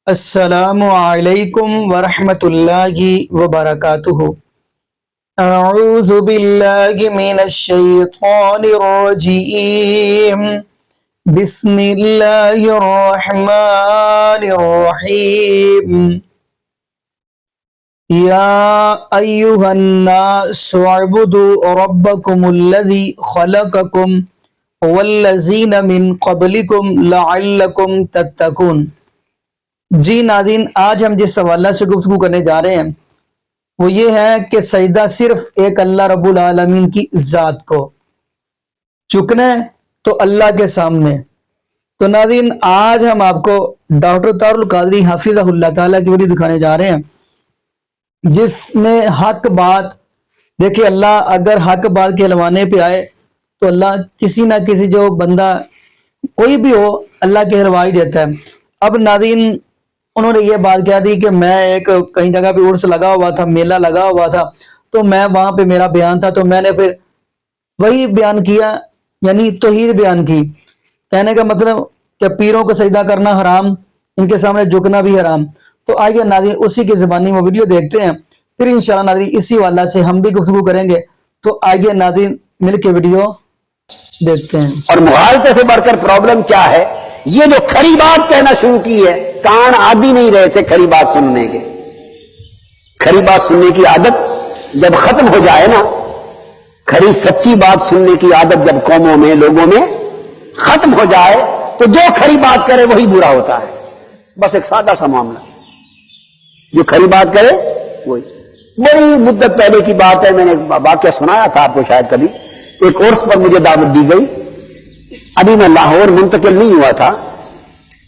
السلام علیکم ورحمۃ اللہ وبرکاتہ۔ اعوذ باللہ من الشیطان الرجیم، بسم اللہ الرحمن الرحیم۔ یا ایہا الناس اعبدوا ربکم الذی خلقکم والذین من قبلکم لعلکم تتقون۔ جی ناظرین، آج ہم جس حوالہ سے گفتگو کرنے جا رہے ہیں وہ یہ ہے کہ سجدہ صرف ایک اللہ رب العالمین کی ذات کو، جھکنا ہے تو اللہ کے سامنے۔ تو ناظرین، آج ہم آپ کو ڈاکٹر طاہر القادری حفظہ اللہ تعالیٰ کی ویڈیو دکھانے جا رہے ہیں جس میں حق بات، دیکھیں اللہ اگر حق بات کے لوانے پہ آئے تو اللہ کسی نہ کسی جو بندہ کوئی بھی ہو اللہ کے ہروائی دیتا ہے۔ اب ناظرین، انہوں نے یہ بات کہہ دی کہ میں ایک کہیں جگہ پہ عرس لگا ہوا تھا، میلہ لگا ہوا تھا، تو میں وہاں پہ میرا بیان تھا تو میں نے پھر وہی بیان کیا، یعنی توحید بیان کی۔ کہنے کا مطلب کہ پیروں کو سجدہ کرنا حرام، ان کے سامنے جھکنا بھی حرام۔ تو آئیے ناظرین اسی کی زبانی میں ویڈیو دیکھتے ہیں، پھر انشاءاللہ ناظرین اسی والا سے ہم بھی گفتگو کریں گے۔ تو آئیے ناظرین مل کے ویڈیو دیکھتے ہیں۔ اور مغالطے سے بڑھ کر پرابلم کیا ہے؟ یہ جو کھری بات کہنا شروع کی ہے، کان عادی نہیں رہے تھے کھری بات سننے کے۔ کھری بات سننے کی عادت جب ختم ہو جائے نا، کھری سچی بات سننے کی عادت جب قوموں میں، لوگوں میں ختم ہو جائے تو جو کھری بات کرے وہی برا ہوتا ہے۔ بس ایک سادہ سا معاملہ، جو کھری بات کرے وہی۔ بڑی مدت پہلے کی بات ہے، میں نے ایک واقعہ سنایا تھا آپ کو شاید کبھی۔ ایک عرس پر مجھے دعوت دی گئی، ابھی میں لاہور منتقل نہیں ہوا تھا،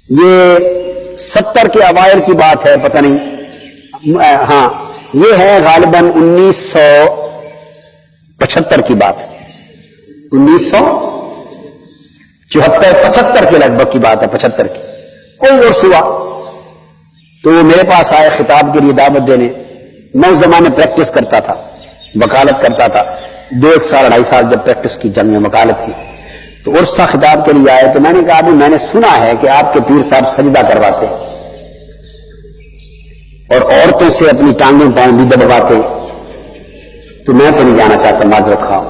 یہ 70 کے اوائل کی بات ہے، پتہ نہیں، ہاں یہ ہے غالباً 1975 کی بات ہے، 1974-75 کے لگ بھگ کی بات ہے، 75 کی۔ کوئی عرس ہوا تو وہ میرے پاس آئے خطاب کے لیے دعوت دینے۔ میں اس زمانے پریکٹس کرتا تھا، وکالت کرتا تھا، 2 سال 2.5 سال جب پریکٹس کی، جنگ میں وکالت کی، تو عرس تھا، خطاب کے لیے آئے۔ تو میں نے کہا ابھی میں نے سنا ہے کہ آپ کے پیر صاحب سجدہ کرواتے اور عورتوں سے اپنی ٹانگیں پاؤں بھی دبواتے، تو میں تو نہیں جانا چاہتا، معذرت خواہ۔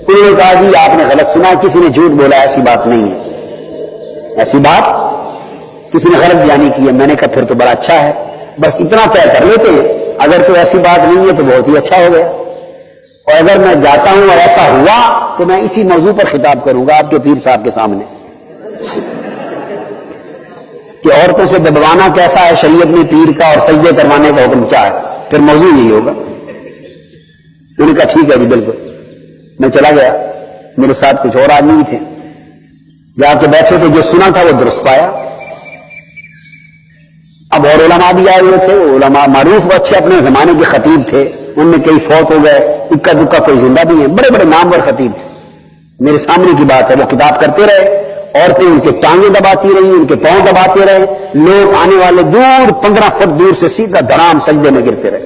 انہوں نے کہا جی آپ نے غلط سنا، کسی نے جھوٹ بولا، ایسی بات نہیں ہے، ایسی بات کسی نے غلط بیانی کی ہے۔ میں نے کہا پھر تو بڑا اچھا ہے، بس اتنا طے کر لیتے ہیں، اگر تو ایسی بات نہیں ہے تو بہت ہی اچھا ہو گیا، اور اگر میں جاتا ہوں اور ایسا ہوا تو میں اسی موضوع پر خطاب کروں گا آپ کے پیر صاحب کے سامنے کہ عورتوں سے دبوانا کیسا ہے شریعت میں پیر کا، اور سجدے کروانے کا حکم کیا ہے، پھر موضوع یہی ہوگا۔ میں نے کہا ٹھیک ہے جی بالکل۔ میں چلا گیا، میرے ساتھ کچھ اور آدمی بھی تھے، جا کے بیٹھے تو جو سنا تھا وہ درست پایا۔ اب اور علماء بھی آئے ہوئے تھے، وہ علماء معروف و اچھے اپنے زمانے کے خطیب تھے، ان میں کئی فوت ہو گئے، اکا دکا کوئی زندہ بھی ہیں، بڑے بڑے نامور خطیب تھے۔ میرے سامنے کی بات ہے، وہ خطاب کرتے رہے، عورتیں ان کے ٹانگیں دباتی رہی، ان کے پاؤں دباتے رہے، لوگ آنے والے دور 15 فٹ دور سے سیدھا دھڑام سجدے میں گرتے رہے،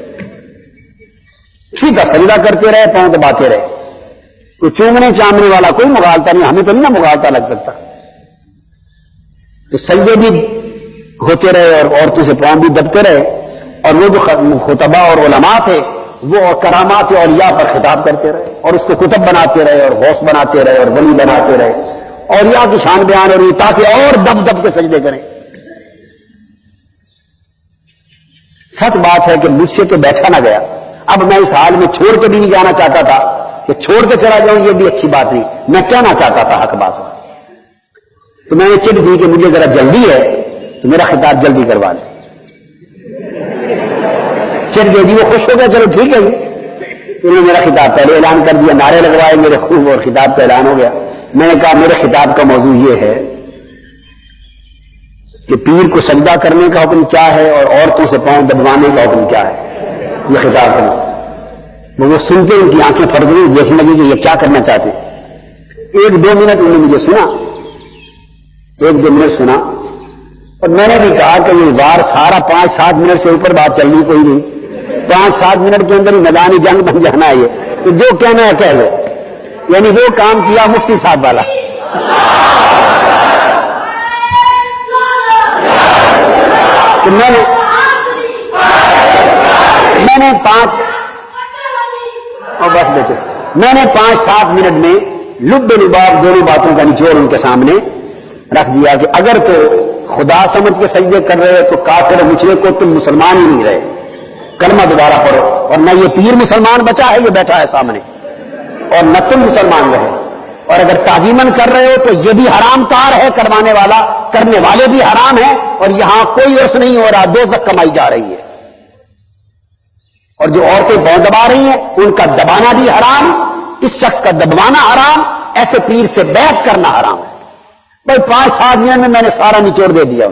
سیدھا سجدہ کرتے رہے، پاؤں دباتے رہے۔ کوئی چومنے چامنے والا کوئی مغالطہ نہیں، ہمیں تو نہیں نا مغالطہ لگ سکتا۔ تو سجدے بھی ہوتے رہے اور عورتوں سے پاؤں بھی دبتے رہے، اور وہ جو خطبہ اور علماء تھے وہ کرامات اولیاء پر خطاب کرتے رہے، اور اس کو کتب بناتے رہے، اور غوث بناتے رہے، اور ولی بناتے رہے، اولیاء کی شان بیان ہو رہی تاکہ اور دب دب کے سجدے کریں۔ سچ بات ہے کہ مجھ سے تو بیٹھا نہ گیا۔ اب میں اس حال میں چھوڑ کے بھی نہیں جانا چاہتا تھا کہ چھوڑ کے چلا جاؤں، یہ بھی اچھی بات نہیں، میں کہنا چاہتا تھا حق بات۔ تو میں نے چٹ دی کہ مجھے ذرا جلدی ہے تو میرا خطاب جلدی کروا لیں۔ چٹ دے دی، وہ خوش ہو گیا، چلو ٹھیک ہے جی۔ تو انہوں نے میرا خطاب پہلے اعلان کر دیا، نعرے لگوائے میرے خوب، اور خطاب کا اعلان ہو گیا۔ میں نے کہا میرے خطاب کا موضوع یہ ہے کہ پیر کو سجدہ کرنے کا حکم کیا ہے اور عورتوں سے پاؤں دبوانے کا حکم کیا ہے، یہ خطاب کرنا۔ وہ سنتے ان کی آنکھیں پھٹ گئی، دیکھنے لگی کہ یہ کیا کرنا چاہتے ہیں۔ 1-2 منٹ انہوں نے مجھے سنا، 1-2 منٹ سنا، اور میں نے بھی کہا کہ یہ وار سارا 5-7 منٹ سے اوپر بات چل رہی کوئی نہیں، 5-7 منٹ کے اندر ہی میدان جنگ بن جانا ہے، یہ تو جو کہنا ہے کہہ لو، یعنی وہ کام کیا مفتی صاحب والا۔ کہ میں نے 5-7 منٹ میں لب لباب دونوں باتوں کا نچوڑ ان کے سامنے رکھ دیا کہ اگر تو خدا سمجھ کے سجدے کر رہے ہو تو کافر مشرک کو تم مسلمان ہی نہیں رہے، کلمہ دوبارہ پڑھو، اور نہ یہ پیر مسلمان بچا ہے، یہ بیٹھا ہے سامنے، اور نہ تم مسلمان رہے، اور اگر تعظیمن کر رہے ہو تو یہ بھی حرام کار ہے، کروانے والا کرنے والے بھی حرام ہیں، اور یہاں کوئی عرص نہیں ہو رہا، دوزخ کمائی جا رہی ہے، اور جو عورتیں بہت دبا رہی ہیں ان کا دبانا بھی حرام، اس شخص کا دبوانا حرام، ایسے پیر سے بیعت کرنا حرام ہے۔ بھائی 5-7 منٹ میں میں نے سارا نچوڑ دے دیا،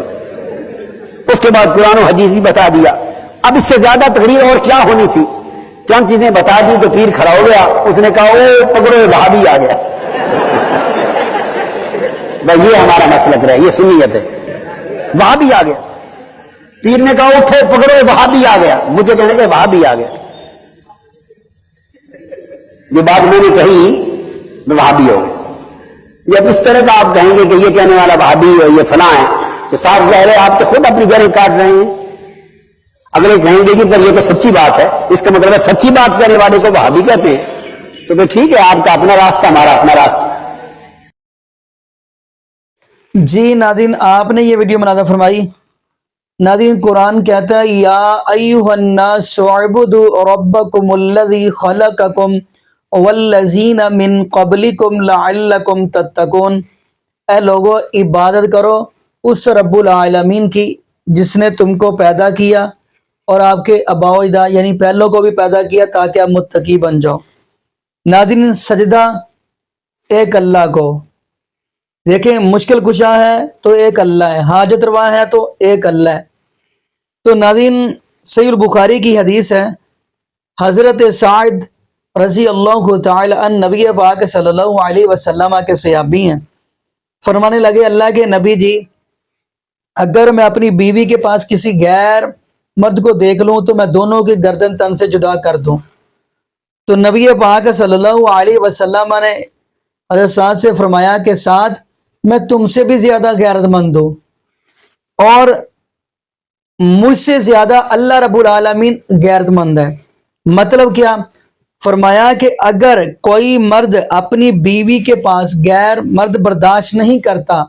اس کے بعد قرآن و حدیث بھی بتا دیا، اب اس سے زیادہ تقریر اور کیا ہونی تھی، چند چیزیں بتا دی تو پیر کھڑا ہو گیا، اس نے کہا او پکڑو وہابی آ گیا۔ بھائی یہ ہمارا مسلک رہے، یہ سنیت ہے، وہابی آ گیا، پیر نے کہا اٹھو پکڑو وہابی آ گیا، مجھے کہنے کے وہابی آ گیا، یہ بات میں نے کہی میں وہابی ہو گیا۔ جب اس طرح کا آپ کہیں گے کہ یہ کہنے والا وہابی ہے، یہ فلاں ہے، تو صاف ظاہر ہے آپ تو خود اپنی جڑیں کاٹ رہے ہیں۔ اگلے کہیں گے کہ پر یہ تو سچی بات ہے، اس کا مطلب ہے سچی بات کہنے والے کو وہابی کہتے ہیں، تو پھر ٹھیک ہے، آپ کا اپنا راستہ، ہمارا اپنا راستہ۔ جی ناظرین، آپ نے یہ ویڈیو مناظر فرمائی۔ ناظرین، قرآن کہتا ہے یا ایھا الناس اعبدوا ربکم الذی خلقکم والذین من قبلکم لعلکم تتقون، اے لوگو عبادت کرو اس رب العالمین کی جس نے تم کو پیدا کیا اور آپ کے آباء و اجداد یعنی پہلوں کو بھی پیدا کیا تاکہ آپ متقی بن جاؤ۔ ناظرین، سجدہ ایک اللہ کو، دیکھیں مشکل کشا ہے تو ایک اللہ ہے، حاجت روا ہے تو ایک اللہ ہے۔ تو ناظرین، صحیح البخاری کی حدیث ہے، حضرت سعد رضی اللہ تعالی عنہ نبی پاک صلی اللہ علیہ وسلم کے صحابی ہیں، فرمانے لگے اللہ کے نبی جی، اگر میں اپنی بیوی کے پاس کسی غیر مرد کو دیکھ لوں تو میں دونوں کی گردن تن سے جدا کر دوں۔ تو نبی پاک صلی اللہ علیہ وسلم نے حضرت سعد سے فرمایا کہ سعد، میں تم سے بھی زیادہ غیرت مند ہوں اور مجھ سے زیادہ اللہ رب العالمین غیرت مند ہے۔ مطلب کیا؟ فرمایا کہ اگر کوئی مرد اپنی بیوی کے پاس غیر مرد برداشت نہیں کرتا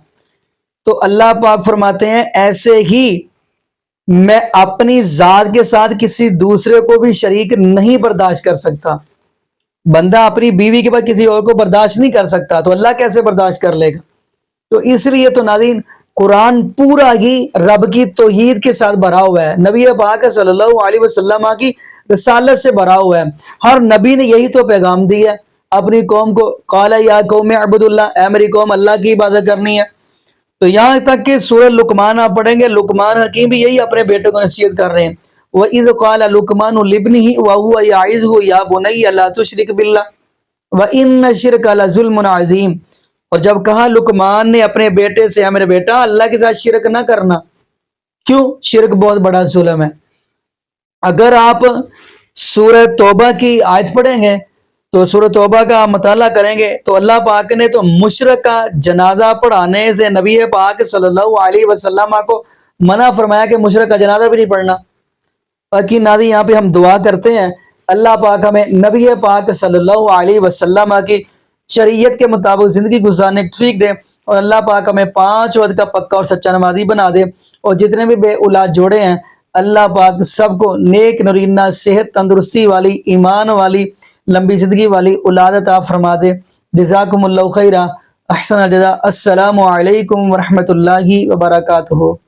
تو اللہ پاک فرماتے ہیں ایسے ہی میں اپنی ذات کے ساتھ کسی دوسرے کو بھی شریک نہیں برداشت کر سکتا۔ بندہ اپنی بیوی کے بعد کسی اور کو برداشت نہیں کر سکتا تو اللہ کیسے برداشت کر لے گا؟ تو اس لیے تو ناظرین، قرآن پورا ہی رب کی توحید کے ساتھ بھرا ہوا ہے، نبی پاک صلی اللہ علیہ وسلم کی رسالت سے بھرا ہوا ہے۔ ہر نبی نے یہی تو پیغام دیا ہے اپنی قوم کو، قال یا قوم اعبدوا اللہ، اے میری قوم اللہ کی عبادت کرنی ہے۔ تو یہاں تک کہ سورہ لقمان آپ پڑھیں گے، لقمان حکیم بھی یہی اپنے بیٹے کو نصیحت کر رہے ہیں، وَإِذْ قَالَ لُقْمَانُ لِابْنِهِ وَهُوَ يَعِظُهُ يَا بُنَيَّ لَا تُشْرِكْ بِاللَّهِ وَإِنَّ الشِّرْكَ لَظُلْمٌ عَظِيمٌ، اور جب کہا لقمان نے اپنے بیٹے سے، میرے بیٹا اللہ کے ساتھ شرک نہ کرنا، کیوں؟ شرک بہت بڑا ظلم ہے۔ اگر آپ سورہ توبہ کی آیت پڑھیں گے تو سورہ توبہ کا مطالعہ کریں گے تو اللہ پاک نے تو مشرک کا جنازہ پڑھانے سے نبی پاک صلی اللہ علیہ وسلم کو منع فرمایا کہ مشرک کا جنازہ بھی نہیں پڑھنا۔ باقی ناظرین، یہاں پہ ہم دعا کرتے ہیں اللہ پاک ہمیں نبی پاک صلی اللہ علیہ وسلم کی شریعت کے مطابق زندگی گزارنے کی توفیق دے، اور اللہ پاک ہمیں 5 وقت کا پکا اور سچا نمازی بنا دے، اور جتنے بھی بے اولاد جوڑے ہیں اللہ پاک سب کو نیک نرینہ صحت تندرستی والی ایمان والی لمبی زندگی والی اولاد عطا فرما دے۔ جزاکم اللہ خیرہ، احسن الجزاء۔ السلام علیکم ورحمۃ اللہ وبرکاتہ۔